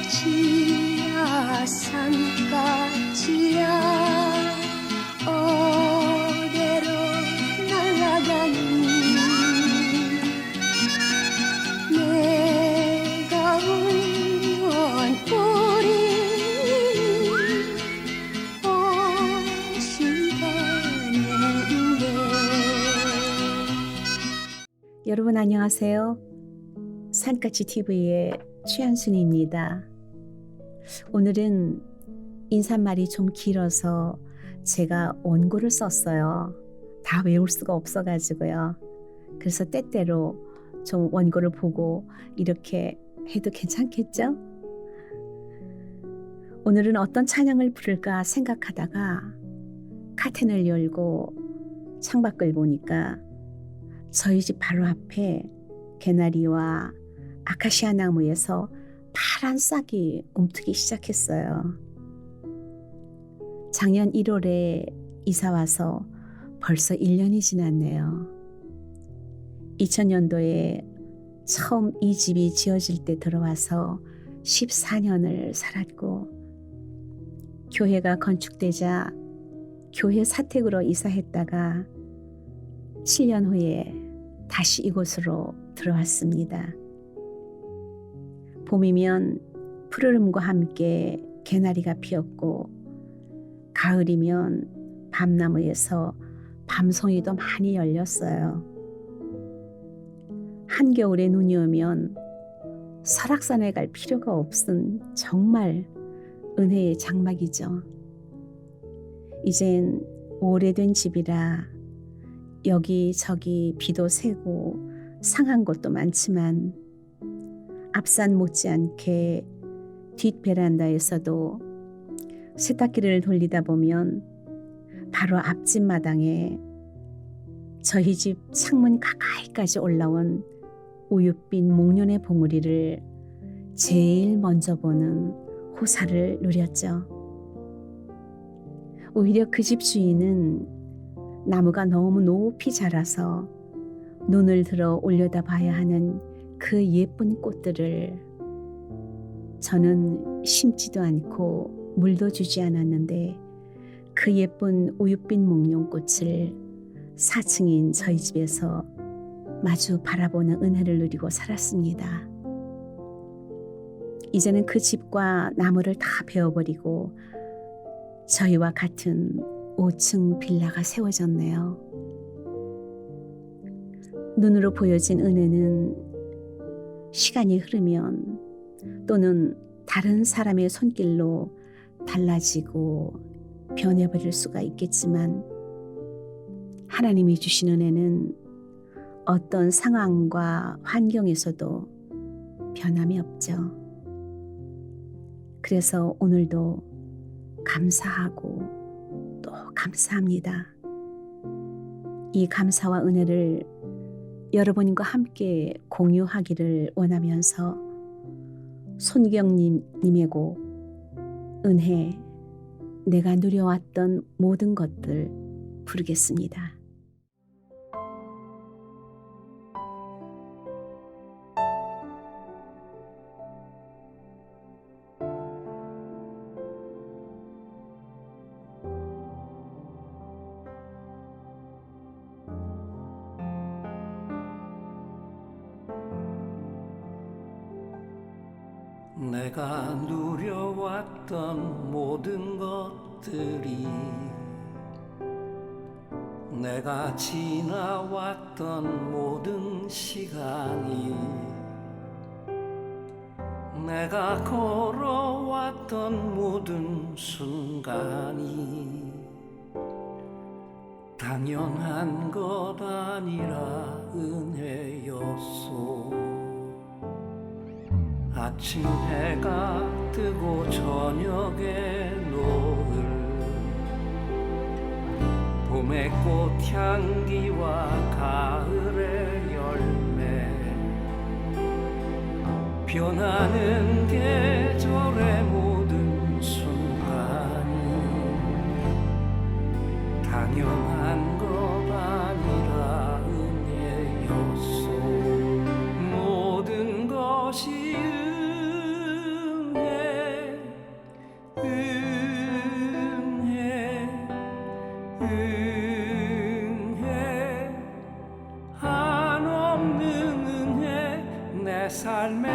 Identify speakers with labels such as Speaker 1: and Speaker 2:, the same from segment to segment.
Speaker 1: 산까지야 산까지야 어디로 날아가니 내가 울면 우리 오신다는데.
Speaker 2: 여러분 안녕하세요. 산까지 TV의 최한순입니다. 오늘은 인사말이 좀 길어서 제가 원고를 썼어요. 다 외울 수가 없어가지고요. 그래서 때때로 좀 원고를 보고 이렇게 해도 괜찮겠죠? 오늘은 어떤 찬양을 부를까 생각하다가 카텐을 열고 창밖을 보니까 저희 집 바로 앞에 개나리와 아카시아 나무에서 파란 싹이 움트기 시작했어요. 작년 1월에 이사와서 벌써 1년이 지났네요. 2000년도에 처음 이 집이 지어질 때 들어와서 14년을 살았고, 교회가 건축되자 교회 사택으로 이사했다가 7년 후에 다시 이곳으로 들어왔습니다. 봄이면 푸르름과 함께 개나리가 피었고, 가을이면 밤나무에서 밤송이도 많이 열렸어요. 한겨울에 눈이 오면 설악산에 갈 필요가 없은 정말 은혜의 장막이죠. 이젠 오래된 집이라 여기저기 비도 새고 상한 곳도 많지만 앞산 못지않게 뒷 베란다에서도 세탁기를 돌리다 보면 바로 앞집 마당에 저희 집 창문 가까이까지 올라온 우윳빛 목련의 봉우리를 제일 먼저 보는 호사를 누렸죠. 오히려 그 집 주인은 나무가 너무 높이 자라서 눈을 들어 올려다 봐야 하는 그 예쁜 꽃들을 저는 심지도 않고 물도 주지 않았는데, 그 예쁜 우윳빛 목련꽃을 4층인 저희 집에서 마주 바라보는 은혜를 누리고 살았습니다. 이제는 그 집과 나무를 다 베어버리고 저희와 같은 5층 빌라가 세워졌네요. 눈으로 보여진 은혜는 시간이 흐르면 또는 다른 사람의 손길로 달라지고 변해버릴 수가 있겠지만, 하나님이 주신 은혜는 어떤 상황과 환경에서도 변함이 없죠. 그래서 오늘도 감사하고 또 감사합니다. 이 감사와 은혜를 여러분과 함께 공유하기를 원하면서 손경님의 곡 은혜, 내가 누려왔던 모든 것들 부르겠습니다.
Speaker 3: 내가 누려왔던 모든 것들이, 내가 지나왔던 모든 시간이, 내가 걸어왔던 모든 순간이 당연한 것 아니라 은혜였소. 아침 해가 뜨고 저녁에 노을, 봄의 꽃향기와 가을의 열매, 변하는 계절의 모든 순간이 당연한 것 아니라 은혜였소. 모든 것이 은혜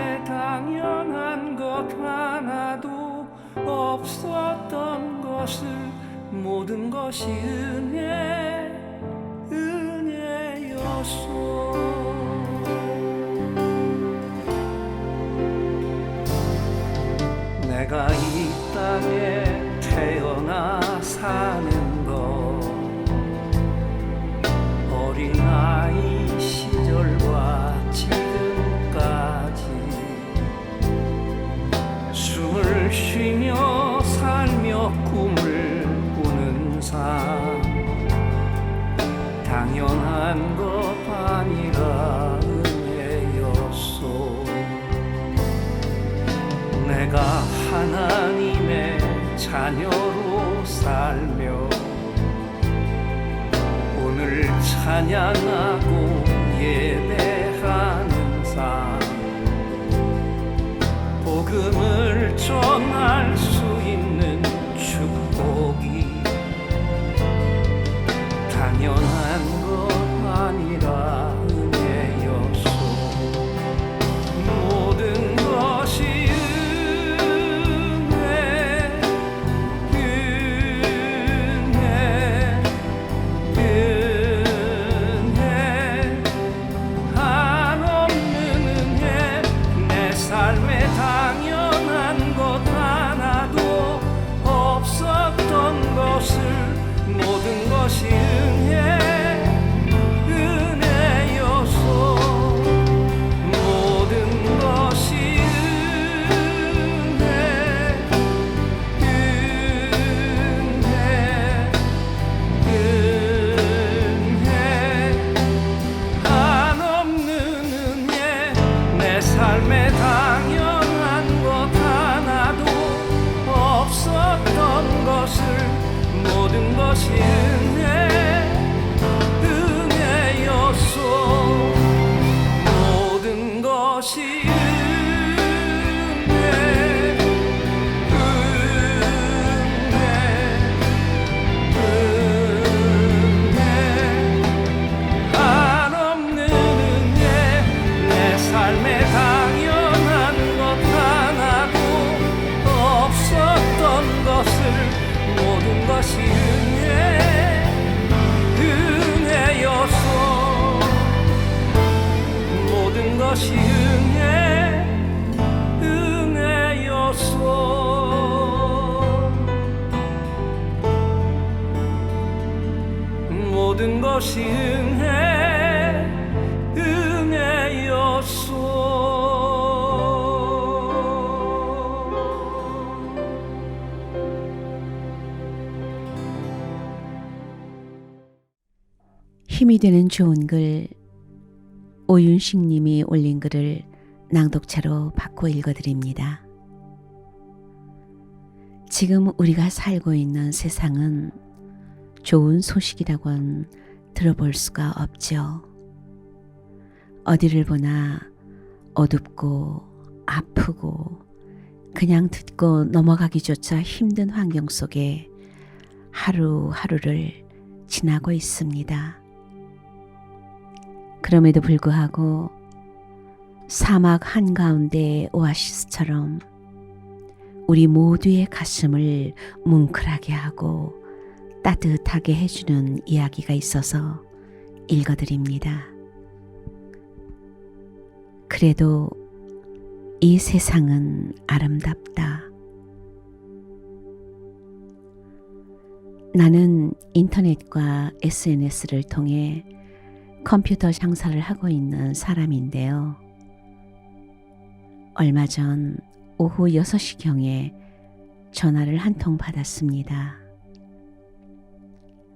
Speaker 3: 삶에 당연한 것 하나도 없었던 것을 모든 것이 은혜였소. 내가 이 땅에 태어나 사는 것, 어린아이 시절과 지금까지 숨을 쉬며 살며 꿈을 꾸는 삶, 당연한 것 아니라 은혜였소. 내가 하나님의 자녀로 살며 오늘 찬양하고 예배하는 삶, 복음을 전할 수 있는 축복이 당연한 것 아니라 은혜였소. 모든 것이 삶에 당연한 것 하나도 없었던 것을 모든 것이 은혜였소. 모든 것이 한없는 은혜. 내 삶에 당연한 것 하나도 없었던 것을 모든 것이 은혜였소. 모든 것이 한없는 은혜. 내 삶에 당연한 것 하나도 없었던 것을 모든 것이 은혜였소. 모든 것이 은혜였소. 모든 것이 은혜였소.
Speaker 2: 힘이 되는 좋은 글, 오윤식 님이 올린 글을 낭독차로 바꿔 읽어드립니다. 지금 우리가 살고 있는 세상은 좋은 소식이라곤 들어볼 수가 없죠. 어디를 보나 어둡고 아프고 그냥 듣고 넘어가기조차 힘든 환경 속에 하루하루를 지나고 있습니다. 그럼에도 불구하고 사막 한가운데 오아시스처럼 우리 모두의 가슴을 뭉클하게 하고 따뜻하게 해주는 이야기가 있어서 읽어드립니다. 그래도 이 세상은 아름답다. 나는 인터넷과 SNS를 통해 컴퓨터 장사를 하고 있는 사람인데요. 얼마 전 오후 6시경에 전화를 한 통 받았습니다.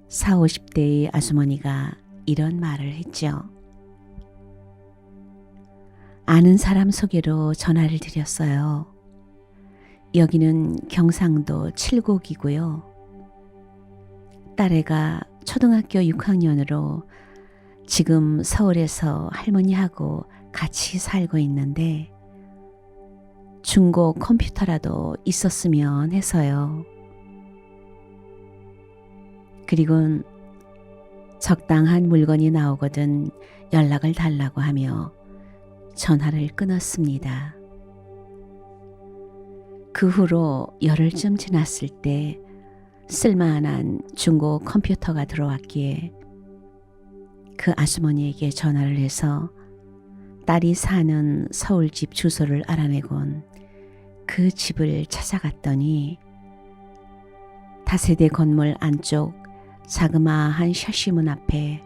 Speaker 2: 40, 50대의 아주머니가 이런 말을 했죠. 아는 사람 소개로 전화를 드렸어요. 여기는 경상도 칠곡이고요. 딸애가 초등학교 6학년으로 지금 서울에서 할머니하고 같이 살고 있는데 중고 컴퓨터라도 있었으면 해서요. 그리곤 적당한 물건이 나오거든 연락을 달라고 하며 전화를 끊었습니다. 그 후로 열흘쯤 지났을 때 쓸만한 중고 컴퓨터가 들어왔기에 그 아주머니에게 전화를 해서 딸이 사는 서울집 주소를 알아내곤 그 집을 찾아갔더니 다세대 건물 안쪽 자그마한 샤시문 앞에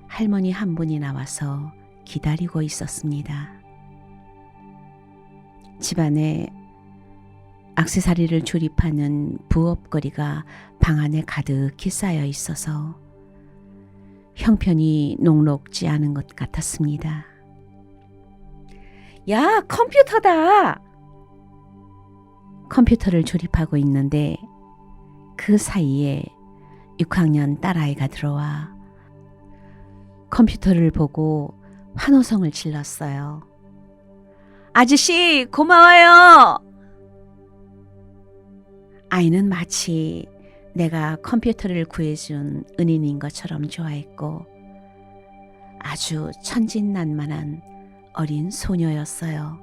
Speaker 2: 할머니 한 분이 나와서 기다리고 있었습니다. 집안에 액세서리를 조립하는 부업거리가 방 안에 가득히 쌓여 있어서 형편이 녹록지 않은 것 같았습니다. 야, 컴퓨터다! 컴퓨터를 조립하고 있는데 그 사이에 6학년 딸아이가 들어와 컴퓨터를 보고 환호성을 질렀어요. 아저씨, 고마워요! 아이는 마치 내가 컴퓨터를 구해준 은인인 것처럼 좋아했고 아주 천진난만한 어린 소녀였어요.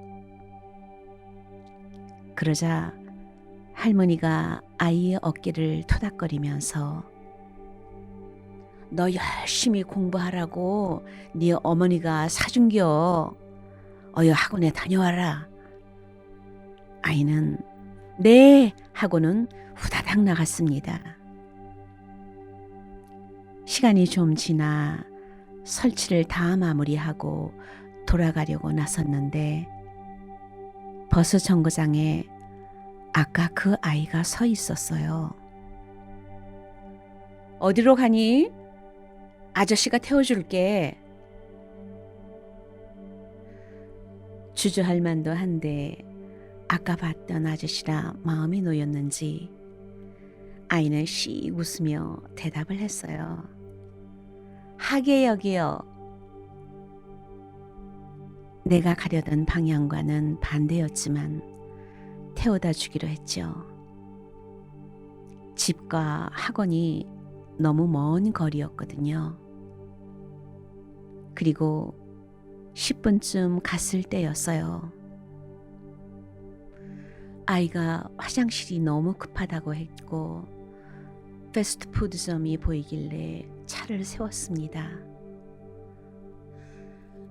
Speaker 2: 그러자 할머니가 아이의 어깨를 토닥거리면서 너 열심히 공부하라고 네 어머니가 사준겨. 어여 학원에 다녀와라. 아이는 네 하고는 후다닥 나갔습니다. 시간이 좀 지나 설치를 다 마무리하고 돌아가려고 나섰는데 버스 정거장에 아까 그 아이가 서 있었어요. 어디로 가니? 아저씨가 태워줄게. 주저할 만도 한데 아까 봤던 아저씨라 마음이 놓였는지 아이는 씩 웃으며 대답을 했어요. 하계역이요. 내가 가려던 방향과는 반대였지만 태워다 주기로 했죠. 집과 학원이 너무 먼 거리였거든요. 그리고 10분쯤 갔을 때였어요. 아이가 화장실이 너무 급하다고 했고 패스트푸드점이 보이길래 차를 세웠습니다.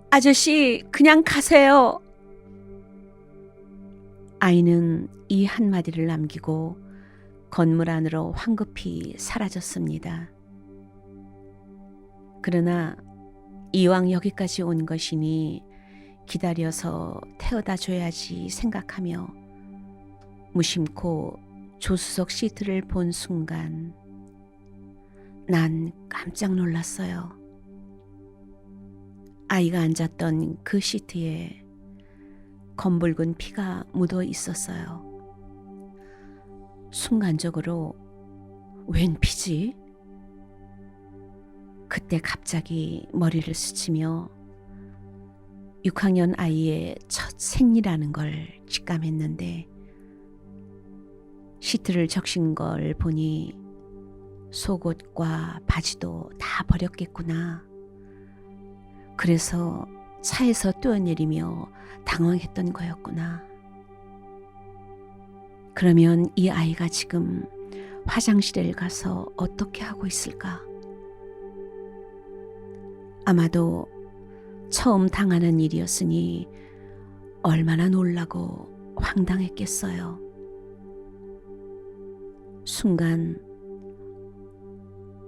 Speaker 2: 아저씨, 그냥 가세요. 아이는 이 한마디를 남기고 건물 안으로 황급히 사라졌습니다. 그러나 이왕 여기까지 온 것이니 기다려서 태워다 줘야지 생각하며 무심코 조수석 시트를 본 순간 난 깜짝 놀랐어요. 아이가 앉았던 그 시트에 검붉은 피가 묻어 있었어요. 순간적으로 웬 피지? 그때 갑자기 머리를 스치며 6학년 아이의 첫 생리라는 걸 직감했는데 시트를 적신 걸 보니 속옷과 바지도 다 버렸겠구나. 그래서 차에서 뛰어내리며 당황했던 거였구나. 그러면 이 아이가 지금 화장실에 가서 어떻게 하고 있을까? 아마도 처음 당하는 일이었으니 얼마나 놀라고 황당했겠어요. 순간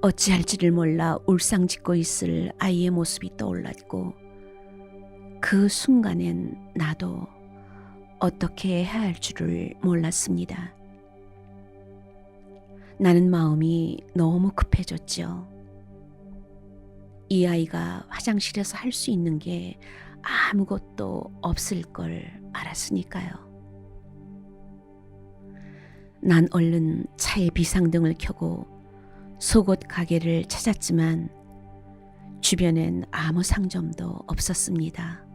Speaker 2: 어찌할지를 몰라 울상짓고 있을 아이의 모습이 떠올랐고 그 순간엔 나도 어떻게 해야 할 줄을 몰랐습니다. 나는 마음이 너무 급해졌죠. 이 아이가 화장실에서 할 수 있는 게 아무것도 없을 걸 알았으니까요. 난 얼른 차에 비상등을 켜고 속옷 가게를 찾았지만 주변엔 아무 상점도 없었습니다.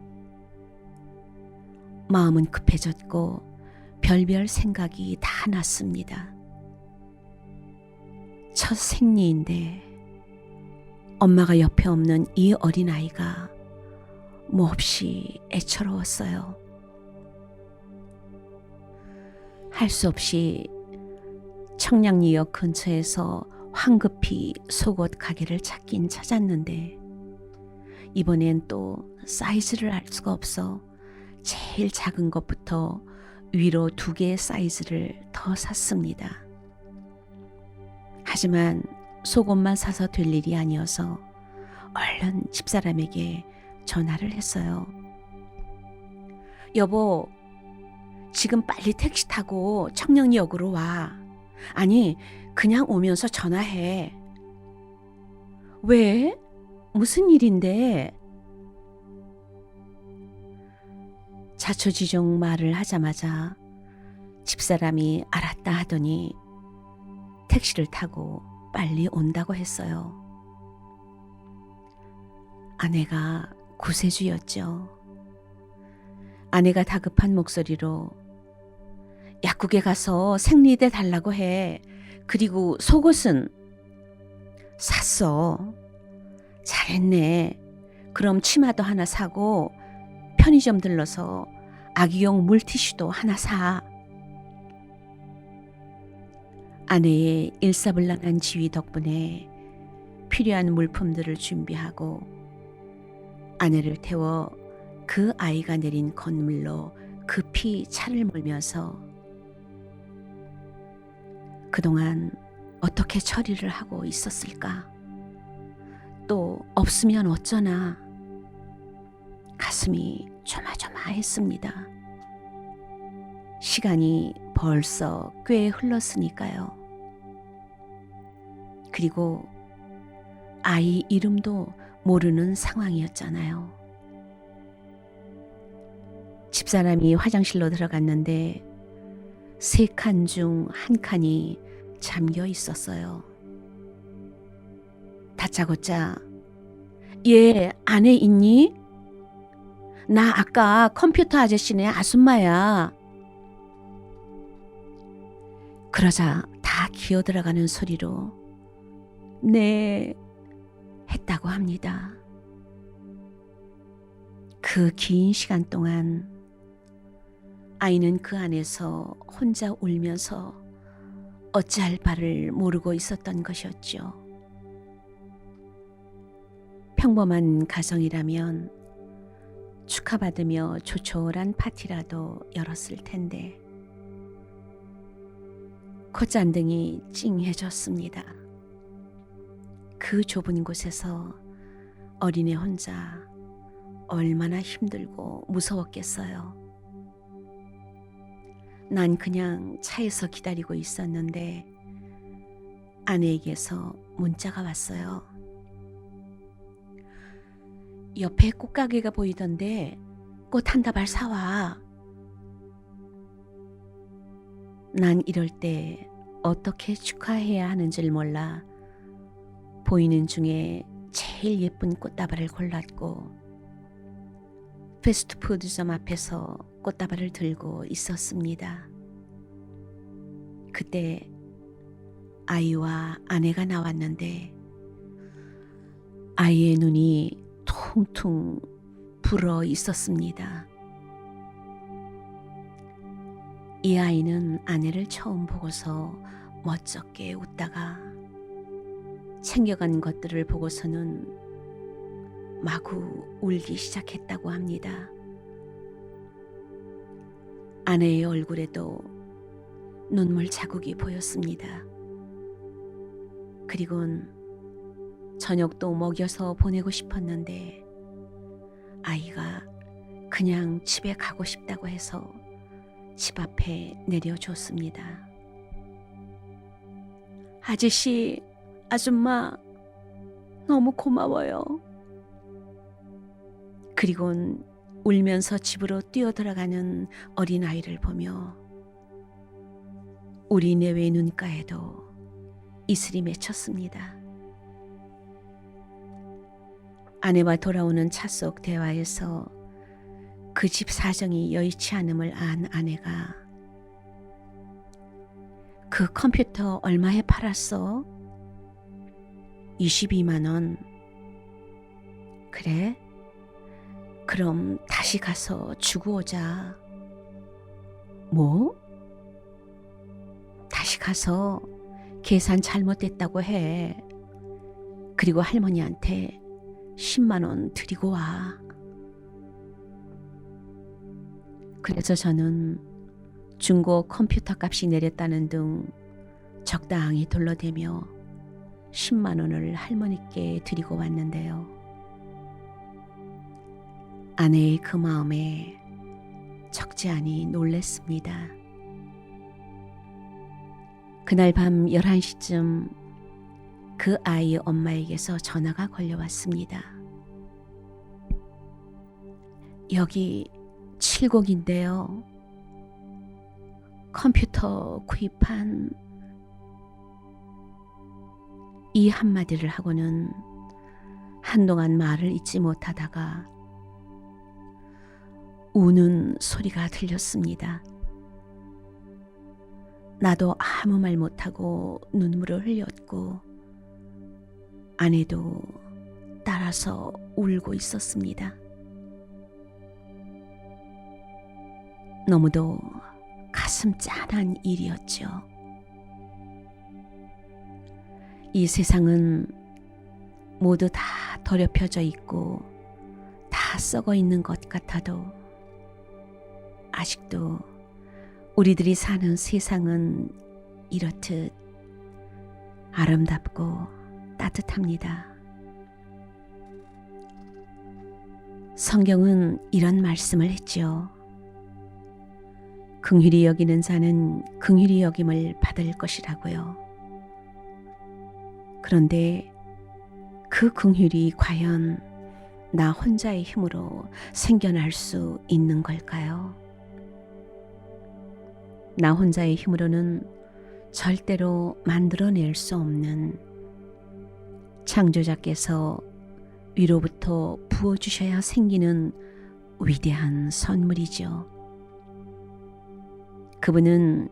Speaker 2: 마음은 급해졌고 별별 생각이 다 났습니다. 첫 생리인데 엄마가 옆에 없는 이 어린아이가 몹시 애처로웠어요. 할 수 없이 청량리역 근처에서 황급히 속옷 가게를 찾긴 찾았는데 이번엔 또 사이즈를 알 수가 없어 제일 작은 것부터 위로 2개의 사이즈를 더 샀습니다. 하지만 속옷만 사서 될 일이 아니어서 얼른 집사람에게 전화를 했어요. 여보, 지금 빨리 택시 타고 청량리역으로 와. 아니, 그냥 오면서 전화해. 왜? 무슨 일인데? 자초지종 말을 하자마자 집사람이 알았다 하더니 택시를 타고 빨리 온다고 했어요. 아내가 구세주였죠. 아내가 다급한 목소리로 약국에 가서 생리대 달라고 해. 그리고 속옷은 샀어. 잘했네. 그럼 치마도 하나 사고 편의점 들러서 아기용 물티슈도 하나 사. 아내의 일사불란한 지휘 덕분에 필요한 물품들을 준비하고 아내를 태워 그 아이가 내린 건물로 급히 차를 몰면서 그동안 어떻게 처리를 하고 있었을까? 또 없으면 어쩌나? 가슴이 조마조마했습니다. 시간이 벌써 꽤 흘렀으니까요. 그리고 아이 이름도 모르는 상황이었잖아요. 집사람이 화장실로 들어갔는데 3칸 중 1칸이 잠겨 있었어요. 다짜고짜 얘 안에 있니? 나 아까 컴퓨터 아저씨네 아줌마야. 그러자 다 기어 들어가는 소리로 네 했다고 합니다. 그 긴 시간 동안 아이는 그 안에서 혼자 울면서 어찌할 바를 모르고 있었던 것이었죠. 평범한 가정이라면 축하받으며 조촐한 파티라도 열었을 텐데 콧잔등이 찡해졌습니다. 그 좁은 곳에서 어린애 혼자 얼마나 힘들고 무서웠겠어요. 난 그냥 차에서 기다리고 있었는데 아내에게서 문자가 왔어요. 옆에 꽃가게가 보이던데 꽃 한 다발 사와. 난 이럴 때 어떻게 축하해야 하는지를 몰라 보이는 중에 제일 예쁜 꽃다발을 골랐고 패스트푸드점 앞에서 꽃다발을 들고 있었습니다. 그때 아이와 아내가 나왔는데 아이의 눈이 퉁퉁 불어 있었습니다. 이 아이는 아내를 처음 보고서 멋쩍게 웃다가 챙겨간 것들을 보고서는 마구 울기 시작했다고 합니다. 아내의 얼굴에도 눈물 자국이 보였습니다. 그리곤 저녁도 먹여서 보내고 싶었는데 아이가 그냥 집에 가고 싶다고 해서 집 앞에 내려줬습니다. 아저씨, 아줌마, 너무 고마워요. 그리곤 울면서 집으로 뛰어들어가는 어린아이를 보며 우리 내외 눈가에도 이슬이 맺혔습니다. 아내와 돌아오는 차 속 대화에서 그 집 사정이 여의치 않음을 안 아내가 그 컴퓨터 얼마에 팔았어? 22만 원. 그래? 그럼 다시 가서 주고 오자. 뭐? 가서 계산 잘못됐다고 해. 그리고 할머니한테 10만 원 드리고 와. 그래서 저는 중고 컴퓨터 값이 내렸다는 등 적당히 둘러대며 10만 원을 할머니께 드리고 왔는데요. 아내의 그 마음에 적지 않이 놀랐습니다. 그날 밤 11시쯤 그 아이의 엄마에게서 전화가 걸려왔습니다. 여기 7곡인데요. 컴퓨터 구입한 이 한마디를 하고는 한동안 말을 잇지 못하다가 우는 소리가 들렸습니다. 나도 아무 말 못하고 눈물을 흘렸고 아내도 따라서 울고 있었습니다. 너무도 가슴 짠한 일이었죠. 이 세상은 모두 다 더럽혀져 있고 다 썩어 있는 것 같아도 아직도 우리들이 사는 세상은 이렇듯 아름답고 따뜻합니다. 성경은 이런 말씀을 했죠. 긍휼히 여기는 자는 긍휼히 여김을 받을 것이라고요. 그런데 그 긍휼이 과연 나 혼자의 힘으로 생겨날 수 있는 걸까요? 나 혼자의 힘으로는 절대로 만들어낼 수 없는 창조자께서 위로부터 부어주셔야 생기는 위대한 선물이죠. 그분은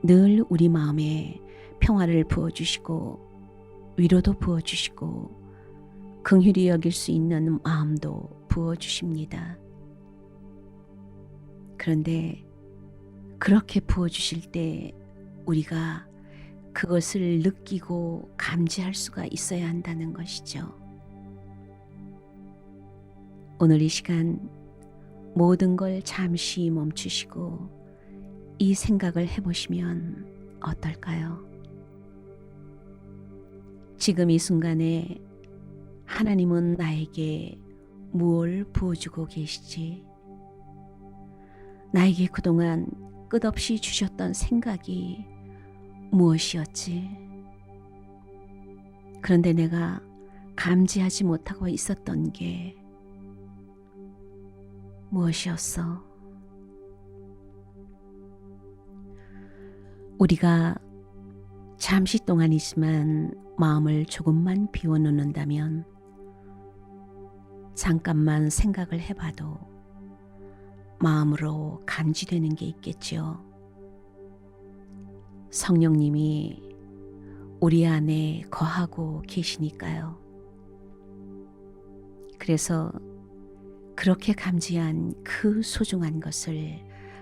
Speaker 2: 늘 우리 마음에 평화를 부어주시고 위로도 부어주시고 긍휼히 여길 수 있는 마음도 부어주십니다. 그런데 그렇게 부어주실 때 우리가 그것을 느끼고 감지할 수가 있어야 한다는 것이죠. 오늘 이 시간 모든 걸 잠시 멈추시고 이 생각을 해보시면 어떨까요? 지금 이 순간에 하나님은 나에게 무엇을 부어주고 계시지? 나에게 그동안 끝없이 주셨던 생각이 무엇이었지? 그런데 내가 감지하지 못하고 있었던 게 무엇이었어? 우리가 잠시 동안이지만 마음을 조금만 비워놓는다면 잠깐만 생각을 해봐도 마음으로 감지되는 게 있겠지요. 성령님이 우리 안에 거하고 계시니까요. 그래서 그렇게 감지한 그 소중한 것을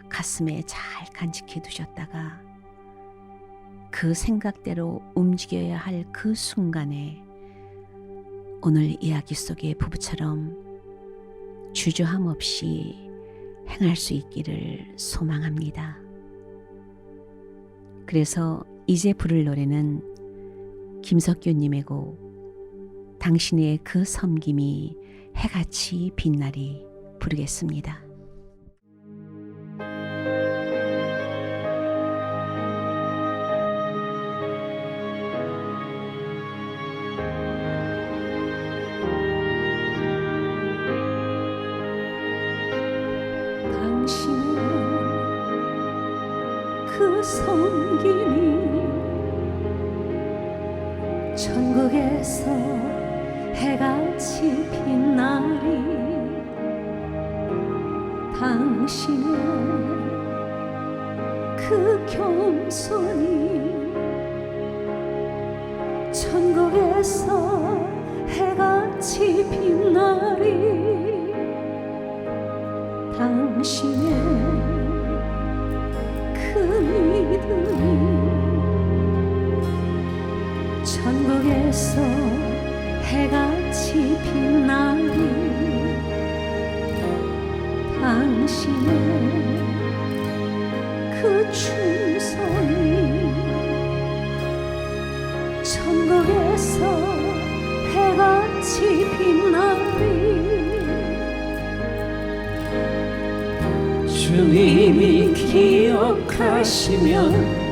Speaker 2: 가슴에 잘 간직해 두셨다가 그 생각대로 움직여야 할 그 순간에 오늘 이야기 속의 부부처럼 주저함 없이 행할 수 있기를 소망합니다. 그래서 이제 부를 노래는 김석규님의 곡 당신의 그 섬김이 해같이 빛나리 부르겠습니다.
Speaker 1: 당신의 그 섬김이 천국에서 해같이 빛나리 당신의 그 겸손이 천국에서 해같이 빛나리 당신의 그 믿음이 천국에서 해같이 빛나리 당신의 그 충성이 천국에서 해같이 빛나리
Speaker 3: 주님이 기억하시면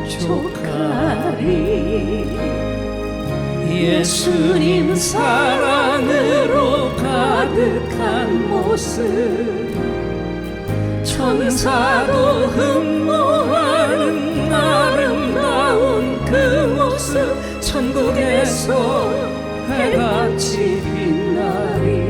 Speaker 3: 족하리 예수님 사랑으로 가득한 모습 천사도 흠모하는 아름다운 그 모습 천국에서 해같이 빛나리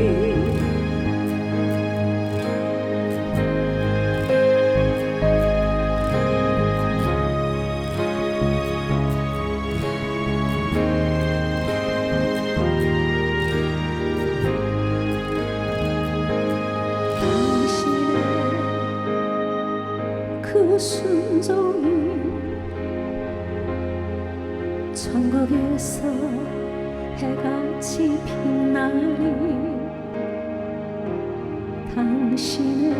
Speaker 1: 그 순종이 천국에서 해같이 빛나리 당신의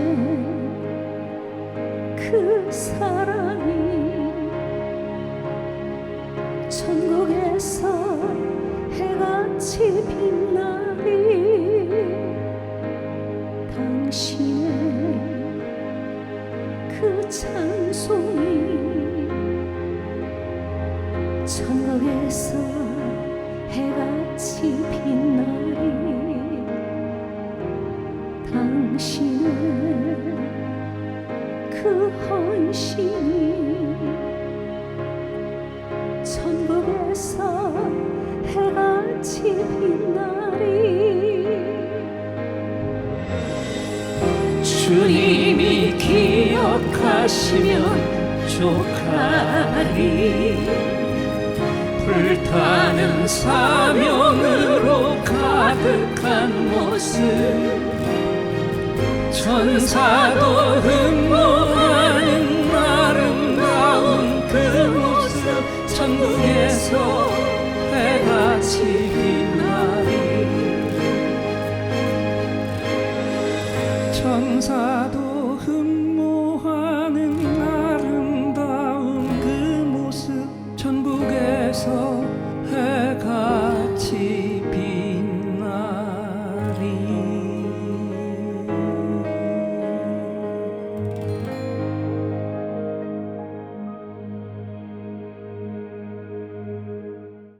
Speaker 1: 그 사랑이 천국에서 해같이 빛나리 당신의 그 찬송이 천국에서 해같이 빛나리 당신의 그 헌신이 천국에서 해같이 빛나리
Speaker 3: 주님이 기억하시면 족하리 불타는 사명으로 가득한 모습 천사도 흠모하는 아름다운 그 모습 천국에서 해같이 빛나리 천사도 흠모하는 아름다운 그 모습 천국에서 해같이